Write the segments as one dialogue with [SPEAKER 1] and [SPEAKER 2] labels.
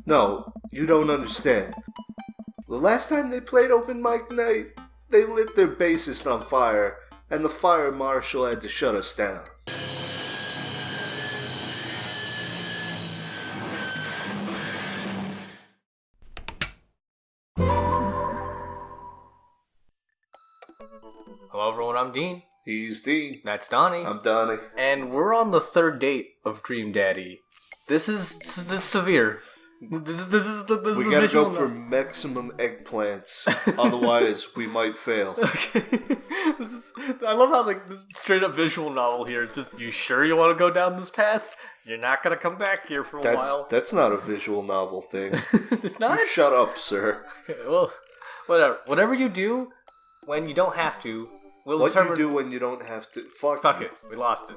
[SPEAKER 1] No, you don't understand. The last time they played open mic night, they lit their bassist on fire, and the fire marshal had to shut us down.
[SPEAKER 2] Hello everyone, I'm Dean.
[SPEAKER 1] He's Dean.
[SPEAKER 2] That's Donnie.
[SPEAKER 1] I'm Donnie.
[SPEAKER 2] And we're on the third date of Dream Daddy. This is severe. This is the
[SPEAKER 1] We gotta go for maximum eggplants, otherwise we might fail.
[SPEAKER 2] Okay. I love how the straight up visual novel here. It's just, you sure you want to go down this path? You're not gonna come back here for a while.
[SPEAKER 1] That's not a visual novel thing.
[SPEAKER 2] It's not?
[SPEAKER 1] You shut up, sir.
[SPEAKER 2] Okay, well, whatever. Whatever you do, when you don't have to, we'll determine...
[SPEAKER 1] What you do when you don't have to... Fuck
[SPEAKER 2] it. We lost it.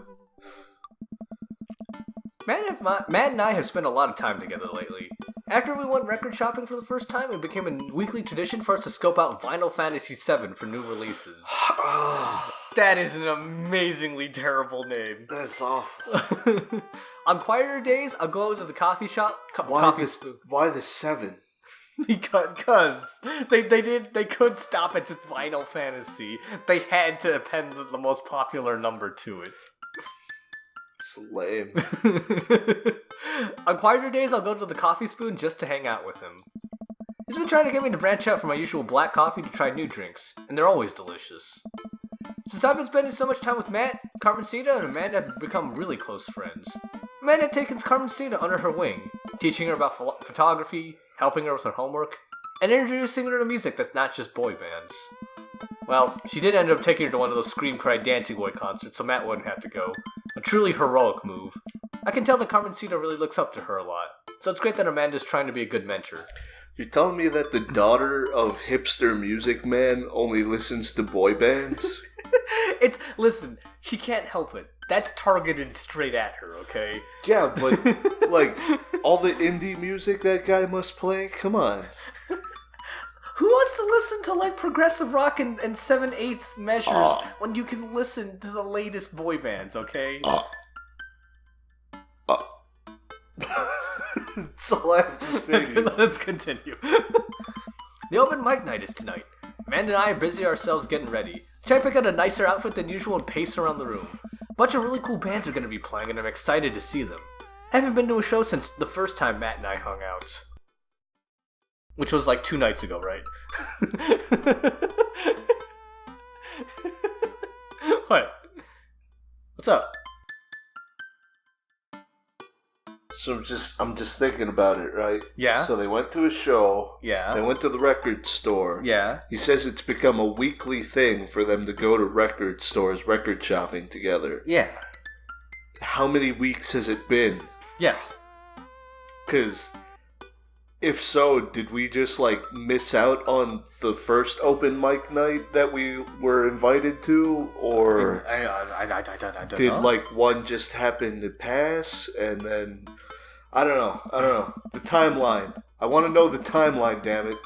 [SPEAKER 2] Matt and I have spent a lot of time together lately. After we went record shopping for the first time, it became a weekly tradition for us to scope out Final Fantasy VII for new releases. That is an amazingly terrible name.
[SPEAKER 1] That's awful.
[SPEAKER 2] On quieter days, I'll go to the coffee shop.
[SPEAKER 1] Why the 7?
[SPEAKER 2] Because they couldn't stop at just Final Fantasy. They had to append the most popular number to it.
[SPEAKER 1] It's lame.
[SPEAKER 2] On quieter days, I'll go to the Coffee Spoon just to hang out with him. He's been trying to get me to branch out from my usual black coffee to try new drinks, and they're always delicious. Since I've been spending so much time with Matt, Carmencita and Amanda have become really close friends. Amanda had taken Carmencita under her wing, teaching her about photography, helping her with her homework, and introducing her to music that's not just boy bands. Well, she did end up taking her to one of those Scream Cry Dancing Boy concerts, so Matt wouldn't have to go. A truly heroic move. I can tell that Carmencita really looks up to her a lot, so it's great that Amanda's trying to be a good mentor.
[SPEAKER 1] You're telling me that the daughter of hipster music man only listens to boy bands?
[SPEAKER 2] Listen, she can't help it. That's targeted straight at her, okay?
[SPEAKER 1] Yeah, but, like, all the indie music that guy must play? Come on.
[SPEAKER 2] Who wants to listen to, like, progressive rock and 7/8 measures when you can listen to the latest boy bands, okay?
[SPEAKER 1] That's all I have to say to you.
[SPEAKER 2] Let's continue. The open mic night is tonight. Amanda and I are busy ourselves getting ready. Try to pick out a nicer outfit than usual and pace around the room. A bunch of really cool bands are going to be playing and I'm excited to see them. I haven't been to a show since the first time Matt and I hung out. Which was like 2 nights ago, right? What? What's up?
[SPEAKER 1] So I'm just thinking about it, right?
[SPEAKER 2] Yeah.
[SPEAKER 1] So they went to a show.
[SPEAKER 2] Yeah.
[SPEAKER 1] They went to the record store.
[SPEAKER 2] Yeah.
[SPEAKER 1] He says it's become a weekly thing for them to go to record stores, record shopping together.
[SPEAKER 2] Yeah.
[SPEAKER 1] How many weeks has it been?
[SPEAKER 2] Yes.
[SPEAKER 1] Because if so, did we just, like, miss out on the first open mic night that we were invited to? Or
[SPEAKER 2] I don't
[SPEAKER 1] did,
[SPEAKER 2] know.
[SPEAKER 1] like, one just happen to pass and then... I don't know. The timeline. I want to know the timeline, damn it.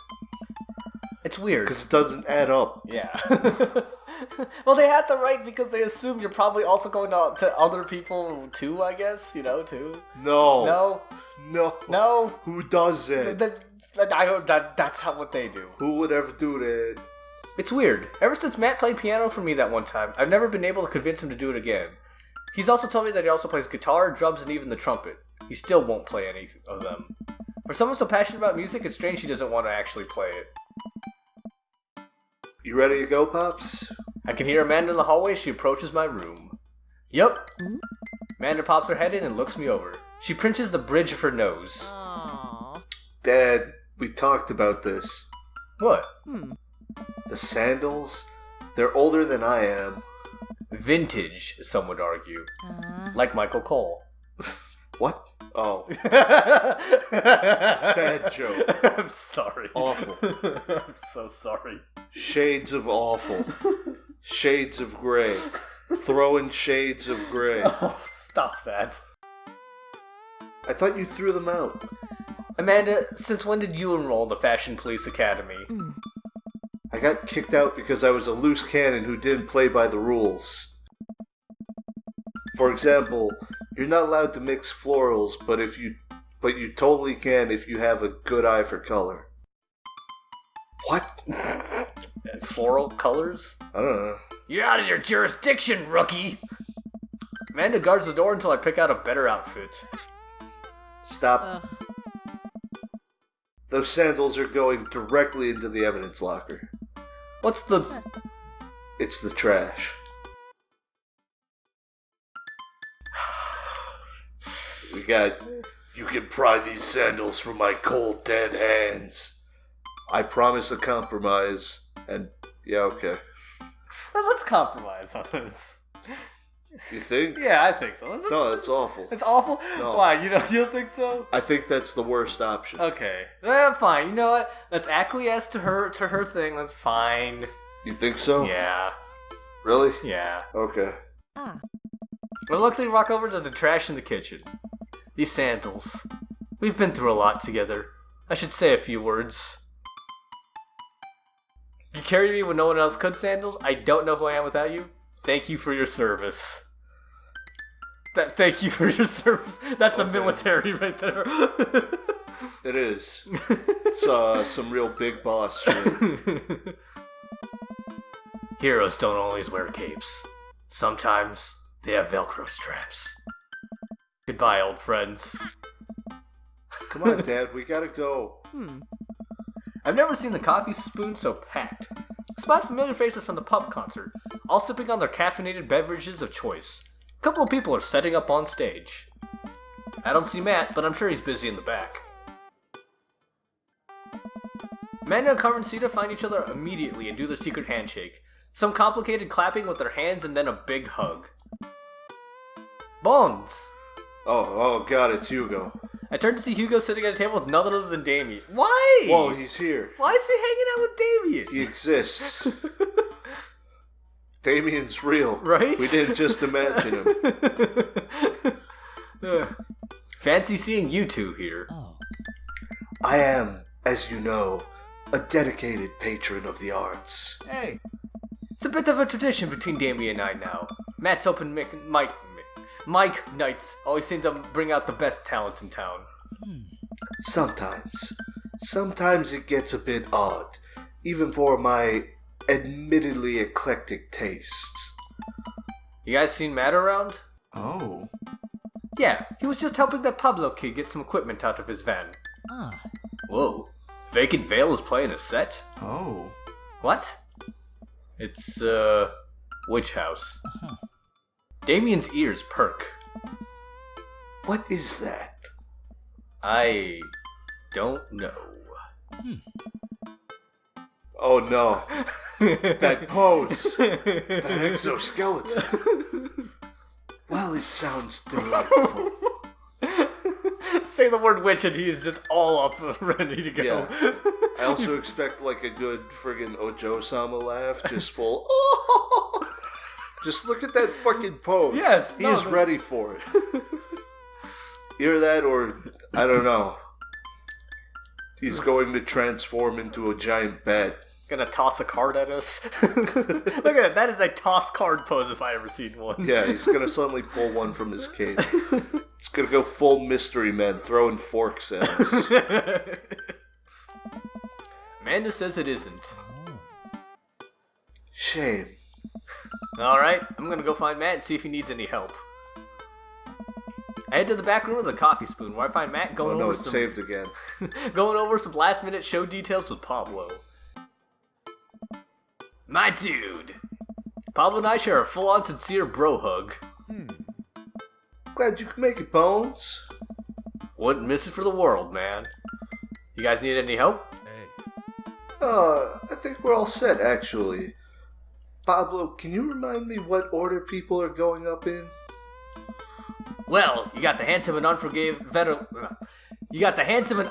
[SPEAKER 2] It's weird.
[SPEAKER 1] Because it doesn't add up.
[SPEAKER 2] Yeah. Well, they had to write because they assume you're probably also going to other people too, I guess, too.
[SPEAKER 1] No. Who does it?
[SPEAKER 2] That's what they do.
[SPEAKER 1] Who would ever do that?
[SPEAKER 2] It's weird. Ever since Matt played piano for me that one time, I've never been able to convince him to do it again. He's also told me that he also plays guitar, drums, and even the trumpet. He still won't play any of them. For someone so passionate about music, it's strange he doesn't want to actually play it.
[SPEAKER 1] You ready to go, Pops?
[SPEAKER 2] I can hear Amanda in the hallway as she approaches my room. Yup. Amanda pops her head in and looks me over. She pinches the bridge of her nose.
[SPEAKER 3] Aww.
[SPEAKER 1] Dad, we talked about this.
[SPEAKER 2] What?
[SPEAKER 1] The sandals? They're older than I am.
[SPEAKER 2] Vintage, some would argue. Like Michael Cole.
[SPEAKER 1] What? Oh. Bad joke.
[SPEAKER 2] I'm sorry.
[SPEAKER 1] Awful.
[SPEAKER 2] I'm so sorry.
[SPEAKER 1] Shades of awful. Shades of gray. Throwing shades of gray.
[SPEAKER 2] Oh, stop that.
[SPEAKER 1] I thought you threw them out.
[SPEAKER 2] Amanda, since when did you enroll in the Fashion Police Academy?
[SPEAKER 1] I got kicked out because I was a loose cannon who didn't play by the rules. For example, you're not allowed to mix florals, but if you but you totally can if you have a good eye for color. What?
[SPEAKER 2] Floral colors?
[SPEAKER 1] I don't know.
[SPEAKER 2] You're out of your jurisdiction, rookie! Amanda guards the door until I pick out a better outfit.
[SPEAKER 1] Stop.
[SPEAKER 3] Ugh.
[SPEAKER 1] Those sandals are going directly into the evidence locker.
[SPEAKER 2] What's the...
[SPEAKER 1] It's the trash. We got... You can pry these sandals from my cold, dead hands. I promise a compromise, and... Yeah, okay.
[SPEAKER 2] Well, let's compromise on this.
[SPEAKER 1] You think?
[SPEAKER 2] Yeah, I think so.
[SPEAKER 1] No, that's awful.
[SPEAKER 2] It's awful?
[SPEAKER 1] No.
[SPEAKER 2] Why? You don't think so?
[SPEAKER 1] I think that's the worst option.
[SPEAKER 2] Okay. Well, fine. You know what? Let's acquiesce to her thing. That's fine.
[SPEAKER 1] You think so?
[SPEAKER 2] Yeah.
[SPEAKER 1] Really?
[SPEAKER 2] Yeah.
[SPEAKER 1] Okay.
[SPEAKER 2] Reluctantly walk over to the trash in the kitchen. These sandals. We've been through a lot together. I should say a few words. You carried me when no one else could, Sandals. I don't know who I am without you. Thank you for your service. Thank you for your service. That's
[SPEAKER 1] Okay.
[SPEAKER 2] a military right there.
[SPEAKER 1] It is. It's some real big boss shit.
[SPEAKER 2] Heroes don't always wear capes. Sometimes they have Velcro straps. Goodbye, old friends.
[SPEAKER 1] Come on, Dad, we gotta go.
[SPEAKER 2] I've never seen the coffee spoon so packed. Spot familiar faces from the pub concert, all sipping on their caffeinated beverages of choice. A couple of people are setting up on stage. I don't see Matt, but I'm sure he's busy in the back. Amanda and Carmencita find each other immediately and do their secret handshake. Some complicated clapping with their hands and then a big hug. Bones!
[SPEAKER 1] Oh, God, it's Hugo.
[SPEAKER 2] I turn to see Hugo sitting at a table with none other than Damien. Why?
[SPEAKER 1] Whoa, he's here.
[SPEAKER 2] Why is he hanging out with Damien?
[SPEAKER 1] He exists. Damien's real.
[SPEAKER 2] Right?
[SPEAKER 1] We didn't just imagine him.
[SPEAKER 2] Fancy seeing you two here.
[SPEAKER 1] I am, as you know, a dedicated patron of the arts.
[SPEAKER 2] Hey. It's a bit of a tradition between Damien and I now. Matt's open Mike nights always seem to bring out the best talent in town.
[SPEAKER 1] Sometimes. Sometimes it gets a bit odd, even for my admittedly eclectic tastes.
[SPEAKER 2] You guys seen Matt around?
[SPEAKER 4] Oh.
[SPEAKER 2] Yeah, he was just helping that Pablo kid get some equipment out of his van. Whoa. Vacant Veil is playing a set?
[SPEAKER 4] Oh.
[SPEAKER 2] What? It's, Witch House. Damien's ears perk.
[SPEAKER 1] What is that?
[SPEAKER 2] I don't know.
[SPEAKER 1] Oh no. That pose. That exoskeleton. Well, it sounds delightful.
[SPEAKER 2] Say the word witch and he's just all up ready to go.
[SPEAKER 1] Yeah. I also expect like a good friggin' Ojo-sama laugh, just full. Just look at that fucking pose.
[SPEAKER 2] Yes,
[SPEAKER 1] He's ready for it. Either that or, I don't know. He's going to transform into a giant bat.
[SPEAKER 2] Gonna toss a card at us. Look at that. That is a toss card pose if I ever seen one.
[SPEAKER 1] Yeah, he's gonna suddenly pull one from his cape. It's gonna go full Mystery Man, throwing forks at us.
[SPEAKER 2] Amanda says it isn't.
[SPEAKER 1] Shame.
[SPEAKER 2] Alright, I'm gonna go find Matt and see if he needs any help. I head to the back room of the coffee spoon where I find Matt going over
[SPEAKER 1] it's
[SPEAKER 2] some
[SPEAKER 1] saved again.
[SPEAKER 2] going over some last minute show details with Pablo. My dude! Pablo and I share a full on sincere bro hug.
[SPEAKER 1] Glad you could make it, Bones.
[SPEAKER 2] Wouldn't miss it for the world, man. You guys need any help?
[SPEAKER 1] I think we're all set, actually. Pablo, can you remind me what order people are going up in?
[SPEAKER 2] Well, you got the handsome and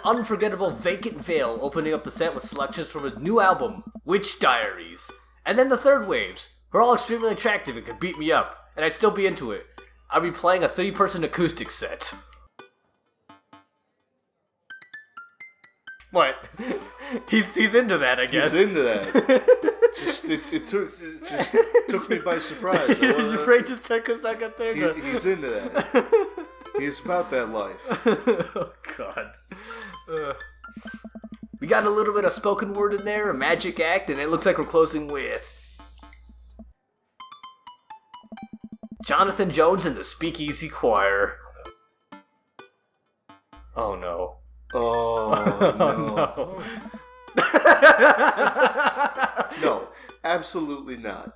[SPEAKER 2] unforgettable Vacant Veil opening up the set with selections from his new album, Witch Diaries. And then the third waves, who are all extremely attractive and could beat me up, and I'd still be into it. I'll be playing a 3-person acoustic set. What? He's into that, I guess.
[SPEAKER 1] He's into that. It took me by surprise.
[SPEAKER 2] Your brain just took a second there.
[SPEAKER 1] He's into that. He's about that life.
[SPEAKER 2] Oh, God. We got a little bit of spoken word in there, a magic act, and it looks like we're closing with Jonathan Jones and the Speakeasy Choir. Oh no.
[SPEAKER 1] Oh, no. No, absolutely not.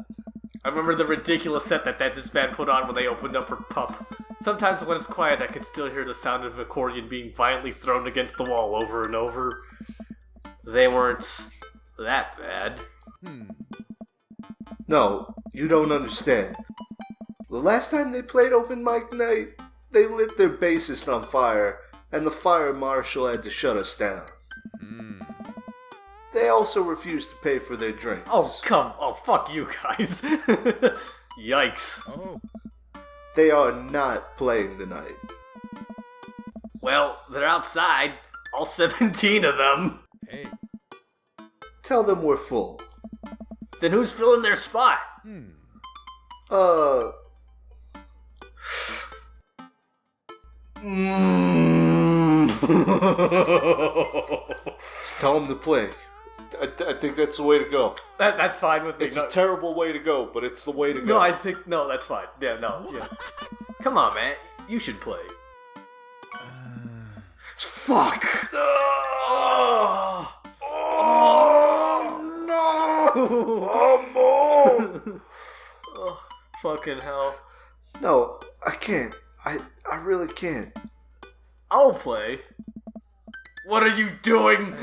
[SPEAKER 2] I remember the ridiculous set that this band put on when they opened up for Pup. Sometimes when it's quiet, I can still hear the sound of an accordion being violently thrown against the wall over and over. They weren't that bad.
[SPEAKER 1] No, you don't understand. The last time they played open mic night, they lit their bassist on fire, and the fire marshal had to shut us down. They also refused to pay for their drinks.
[SPEAKER 2] Oh, fuck you guys. Yikes.
[SPEAKER 3] Oh.
[SPEAKER 1] They are not playing tonight.
[SPEAKER 2] Well, they're outside. All 17 of them.
[SPEAKER 3] Hey.
[SPEAKER 1] Tell them we're full.
[SPEAKER 2] Then who's filling their spot?
[SPEAKER 1] Just tell them to play. I think that's the way to go.
[SPEAKER 2] That's fine with me.
[SPEAKER 1] It's a terrible way to go, but it's the way to go.
[SPEAKER 2] No, that's fine. Yeah, no. Yeah. Come on, man. You should play. Fuck!
[SPEAKER 1] Oh no! Oh, Mo!
[SPEAKER 2] Oh, fucking hell.
[SPEAKER 1] No, I can't. I really can't.
[SPEAKER 2] I'll play. What are you doing?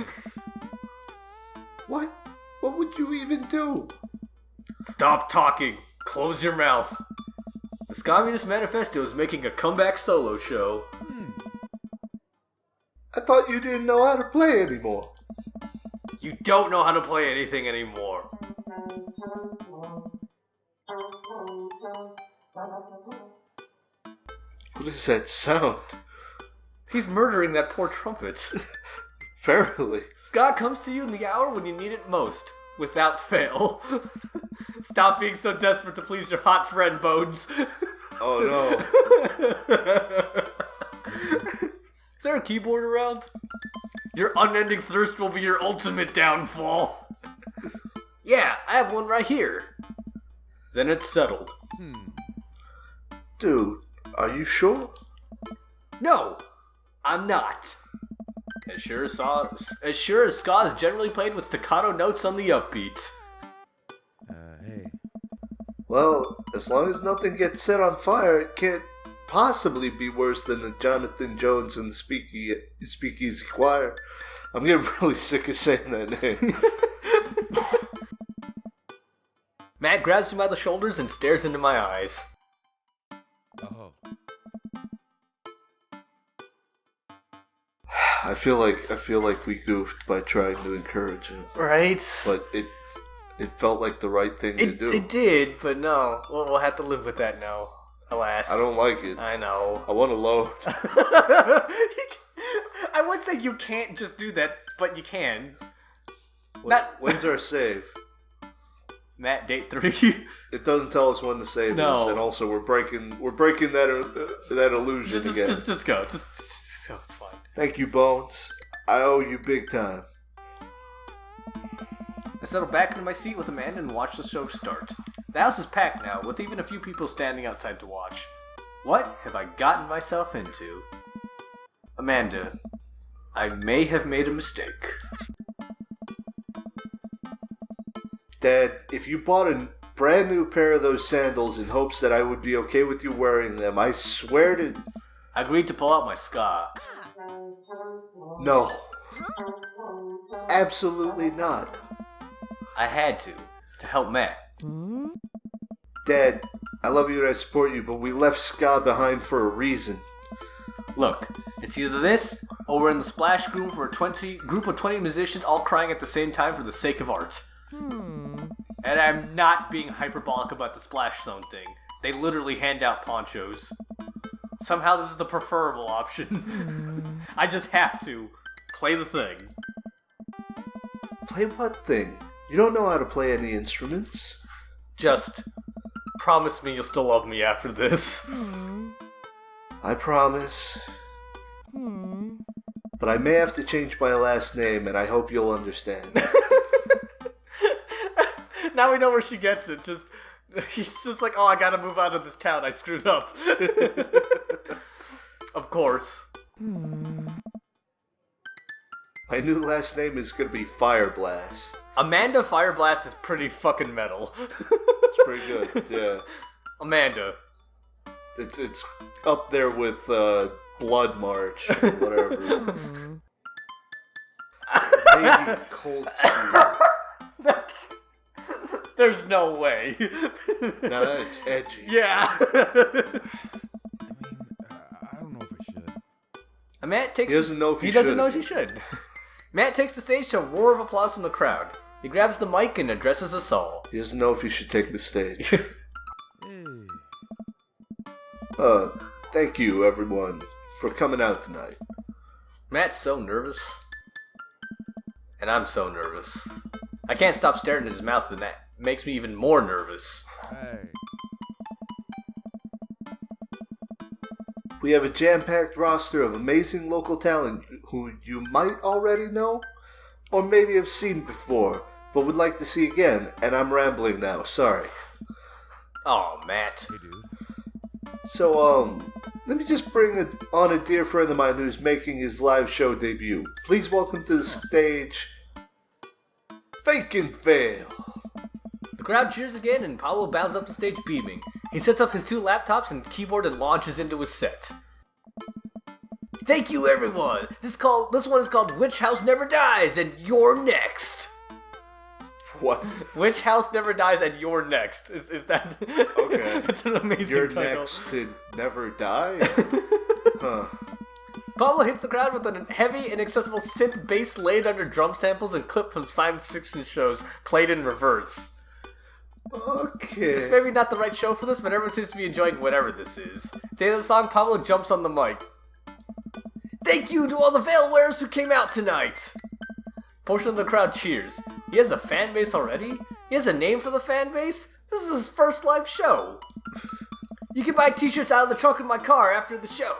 [SPEAKER 1] What? What would you even do?
[SPEAKER 2] Stop talking. Close your mouth. This Communist Manifesto is making a comeback solo show.
[SPEAKER 1] I thought you didn't know how to play anymore.
[SPEAKER 2] You don't know how to play anything anymore.
[SPEAKER 1] What is that sound?
[SPEAKER 2] He's murdering that poor trumpet.
[SPEAKER 1] Verily.
[SPEAKER 2] Scott comes to you in the hour when you need it most, without fail. Stop being so desperate to please your hot friend, Bones.
[SPEAKER 1] Oh
[SPEAKER 2] no. Is there a keyboard around? Your unending thirst will be your ultimate downfall. Yeah, I have one right here. Then it's settled.
[SPEAKER 1] Dude, are you sure?
[SPEAKER 2] No, I'm not. As sure as ska is generally played with staccato notes on the upbeat.
[SPEAKER 3] Hey.
[SPEAKER 1] Well, as long as nothing gets set on fire, it can't possibly be worse than the Jonathan Jones and the Speakeasy Choir. I'm getting really sick of saying that name.
[SPEAKER 2] Matt grabs me by the shoulders and stares into my eyes.
[SPEAKER 3] Oh.
[SPEAKER 1] I feel like we goofed by trying to encourage him.
[SPEAKER 2] Right?
[SPEAKER 1] But it felt like the right thing to do.
[SPEAKER 2] It did, but no. We'll have to live with that now. Alas.
[SPEAKER 1] I don't like it.
[SPEAKER 2] I know.
[SPEAKER 1] I want to load.
[SPEAKER 2] I would say you can't just do that, but you can.
[SPEAKER 1] When's our save?
[SPEAKER 2] Matt, date 3.
[SPEAKER 1] It doesn't tell us when the save is, and also we're breaking that illusion again.
[SPEAKER 2] Just go. Just go. It's fine.
[SPEAKER 1] Thank you, Bones. I owe you big time.
[SPEAKER 2] I settle back into my seat with Amanda and watch the show start. The house is packed now, with even a few people standing outside to watch. What have I gotten myself into? Amanda, I may have made a mistake.
[SPEAKER 1] Dad, if you bought a brand new pair of those sandals in hopes that I would be okay with you wearing them, I swear to...
[SPEAKER 2] I agreed to pull out my ska.
[SPEAKER 1] No. Absolutely not.
[SPEAKER 2] I had to help Matt.
[SPEAKER 1] Dad, I love you and I support you, but we left ska behind for a reason.
[SPEAKER 2] Look, it's either this, or we're in the splash room for a group of 20 musicians all crying at the same time for the sake of art. And I'm not being hyperbolic about the splash zone thing. They literally hand out ponchos. Somehow this is the preferable option. I just have to play the thing.
[SPEAKER 1] Play what thing? You don't know how to play any instruments.
[SPEAKER 2] Just promise me you'll still love me after this.
[SPEAKER 1] I promise. but I may have to change my last name, and I hope you'll understand.
[SPEAKER 2] Now we know where she gets it. He's just like, oh, I gotta move out of this town. I screwed up. Of course.
[SPEAKER 1] My new last name is gonna be Fireblast.
[SPEAKER 2] Amanda Fireblast is pretty fucking metal.
[SPEAKER 1] It's pretty good, yeah.
[SPEAKER 2] Amanda.
[SPEAKER 1] It's up there with Blood March or whatever. Maybe Cold Steel.
[SPEAKER 2] There's no way.
[SPEAKER 1] No, it's edgy.
[SPEAKER 2] Yeah.
[SPEAKER 3] I mean, I don't know if I should.
[SPEAKER 2] Matt takes.
[SPEAKER 1] He doesn't know if he
[SPEAKER 2] He
[SPEAKER 1] should.
[SPEAKER 2] doesn't know if he should. Matt takes the stage to a roar of applause from the crowd. He grabs the mic and addresses us all.
[SPEAKER 1] He doesn't know if he should take the stage.
[SPEAKER 3] Hey.
[SPEAKER 1] Thank you, everyone, for coming out tonight.
[SPEAKER 2] Matt's so nervous. And I'm so nervous. I can't stop staring at his mouth, and that makes me even more nervous.
[SPEAKER 3] Hey.
[SPEAKER 1] We have a jam-packed roster of amazing local talent who you might already know, or maybe have seen before, but would like to see again, and I'm rambling now, sorry.
[SPEAKER 2] Oh, Matt.
[SPEAKER 3] Hey, dude.
[SPEAKER 1] So, let me just bring on a dear friend of mine who's making his live show debut. Please welcome to the stage, Fake and Fail.
[SPEAKER 2] The crowd cheers again, and Pablo bounds up the stage beaming. He sets up his 2 laptops and keyboard and launches into his set. Thank you, everyone! This one is called Which House Never Dies, and you're next!
[SPEAKER 1] What?
[SPEAKER 2] Which House Never Dies, and you're next. Is that...
[SPEAKER 1] Okay.
[SPEAKER 2] That's an amazing
[SPEAKER 1] You're
[SPEAKER 2] title.
[SPEAKER 1] next to never die? Huh.
[SPEAKER 2] Pablo hits the crowd with a heavy, inaccessible synth bass laid under drum samples and clipped from science fiction shows, played in reverse.
[SPEAKER 1] Okay.
[SPEAKER 2] It's maybe not the right show for this, but everyone seems to be enjoying whatever this is. At the end of the song, Pablo jumps on the mic. Thank you to all the veil wearers who came out tonight! Portion of the crowd cheers. He has a fan base already? He has a name for the fan base? This is his first live show! You can buy t-shirts out of the trunk of my car after the show.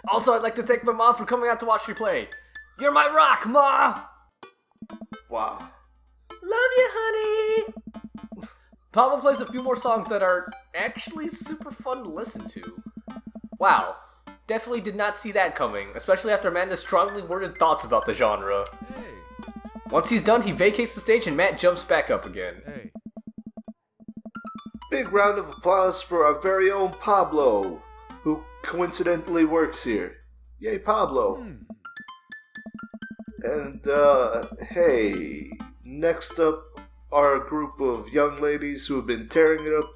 [SPEAKER 2] Also, I'd like to thank my mom for coming out to watch me play. You're my rock, Ma!
[SPEAKER 1] Wow.
[SPEAKER 2] Love you, honey! Pablo plays a few more songs that are actually super fun to listen to. Wow. Definitely did not see that coming, especially after Amanda's strongly worded thoughts about the genre.
[SPEAKER 3] Hey.
[SPEAKER 2] Once he's done, he vacates the stage and Matt jumps back up again.
[SPEAKER 3] Hey.
[SPEAKER 1] Big round of applause for our very own Pablo, who coincidentally works here. Yay, Pablo. And, hey, next up are a group of young ladies who have been tearing it up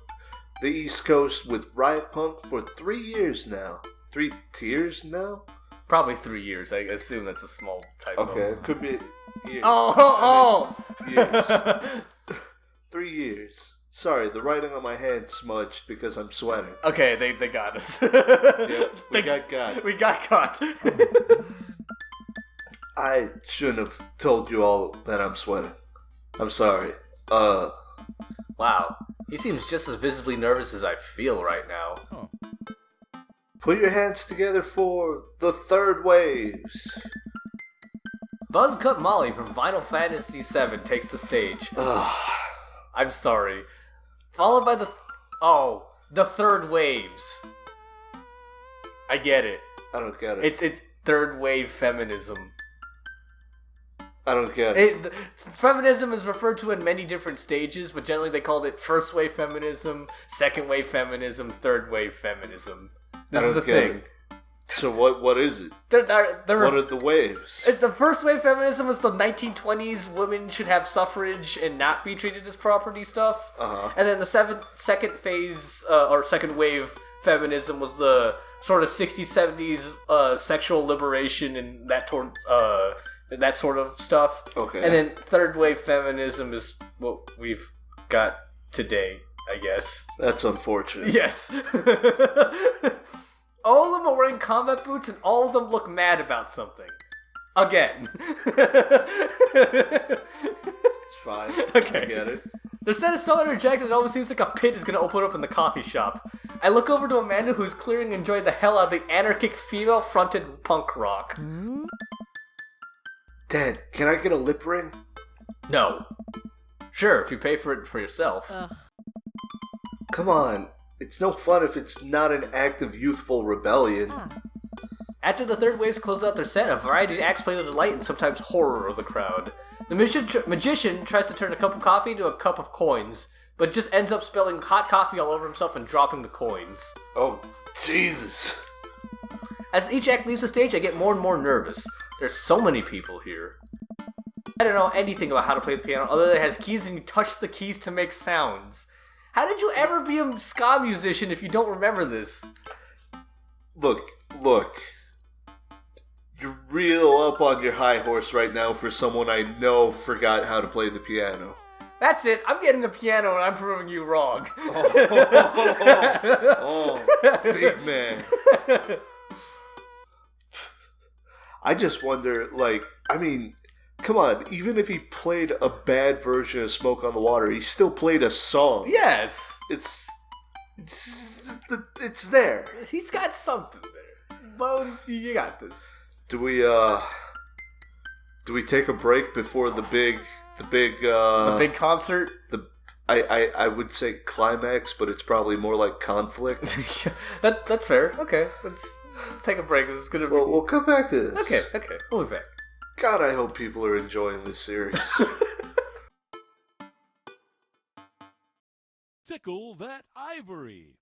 [SPEAKER 1] the East Coast with Riot Punk for 3 years now. 3 tiers now?
[SPEAKER 2] Probably 3 years. I assume that's a small typo.
[SPEAKER 1] Okay, it could be years.
[SPEAKER 2] Oh!
[SPEAKER 1] Years. 3 years. Sorry, the writing on my hand smudged because I'm sweating.
[SPEAKER 2] Okay, they got us.
[SPEAKER 1] Yep, we got got.
[SPEAKER 2] We got caught.
[SPEAKER 1] I shouldn't have told you all that I'm sweating. I'm sorry.
[SPEAKER 2] Wow. He seems just as visibly nervous as I feel right now.
[SPEAKER 3] Oh.
[SPEAKER 1] Put your hands together for the third waves.
[SPEAKER 2] Buzzcut Molly from Final Fantasy VII takes the stage. I'm sorry. Followed by the third waves. I get it.
[SPEAKER 1] I don't get it.
[SPEAKER 2] It's third wave feminism.
[SPEAKER 1] I don't get it.
[SPEAKER 2] Feminism is referred to in many different stages, but generally they called it first wave feminism, second wave feminism, third wave feminism. This is a thing.
[SPEAKER 1] So what is it? What are the waves?
[SPEAKER 2] The first wave feminism was the 1920s. Women should have suffrage and not be treated as property stuff. And then the second phase or second wave feminism was the sort of 60s, 70s sexual liberation and that sort of stuff. Okay. And then third wave feminism is what we've got today, I guess.
[SPEAKER 1] That's unfortunate.
[SPEAKER 2] Yes. All of them are wearing combat boots and all of them look mad about something. Again.
[SPEAKER 1] It's fine.
[SPEAKER 2] Okay.
[SPEAKER 1] I get it.
[SPEAKER 2] Their set is so interjected it almost seems like a pit is going to open up in the coffee shop. I look over to Amanda, who's clearly enjoying the hell out of the anarchic female-fronted punk rock.
[SPEAKER 1] Dad, can I get a lip ring?
[SPEAKER 2] No. Sure, if you pay for it for yourself.
[SPEAKER 1] Come on. It's no fun if it's not an act of youthful rebellion.
[SPEAKER 2] After the third waves close out their set, a variety of acts play the delight and sometimes horror of the crowd. The magician tries to turn a cup of coffee into a cup of coins, but just ends up spilling hot coffee all over himself and dropping the coins.
[SPEAKER 1] Oh, Jesus.
[SPEAKER 2] As each act leaves the stage, I get more and more nervous. There's so many people here. I don't know anything about how to play the piano other than it has keys and you touch the keys to make sounds. How did you ever be a ska musician if you don't remember this?
[SPEAKER 1] Look. You're real up on your high horse right now for someone I know forgot how to play the piano.
[SPEAKER 2] That's it. I'm getting a piano and I'm proving you wrong.
[SPEAKER 1] Big man. I just wonder, come on, even if he played a bad version of Smoke on the Water, he still played a song.
[SPEAKER 2] Yes.
[SPEAKER 1] It's there.
[SPEAKER 2] He's got something there. Bones, you got this.
[SPEAKER 1] Do we take a break before the big
[SPEAKER 2] concert?
[SPEAKER 1] I would say climax, but it's probably more like conflict.
[SPEAKER 2] That's fair. Okay, let's take a break. This is gonna be.
[SPEAKER 1] We'll come back to this.
[SPEAKER 2] Okay, we'll be back.
[SPEAKER 1] God, I hope people are enjoying this series.
[SPEAKER 4] Tickle that ivory.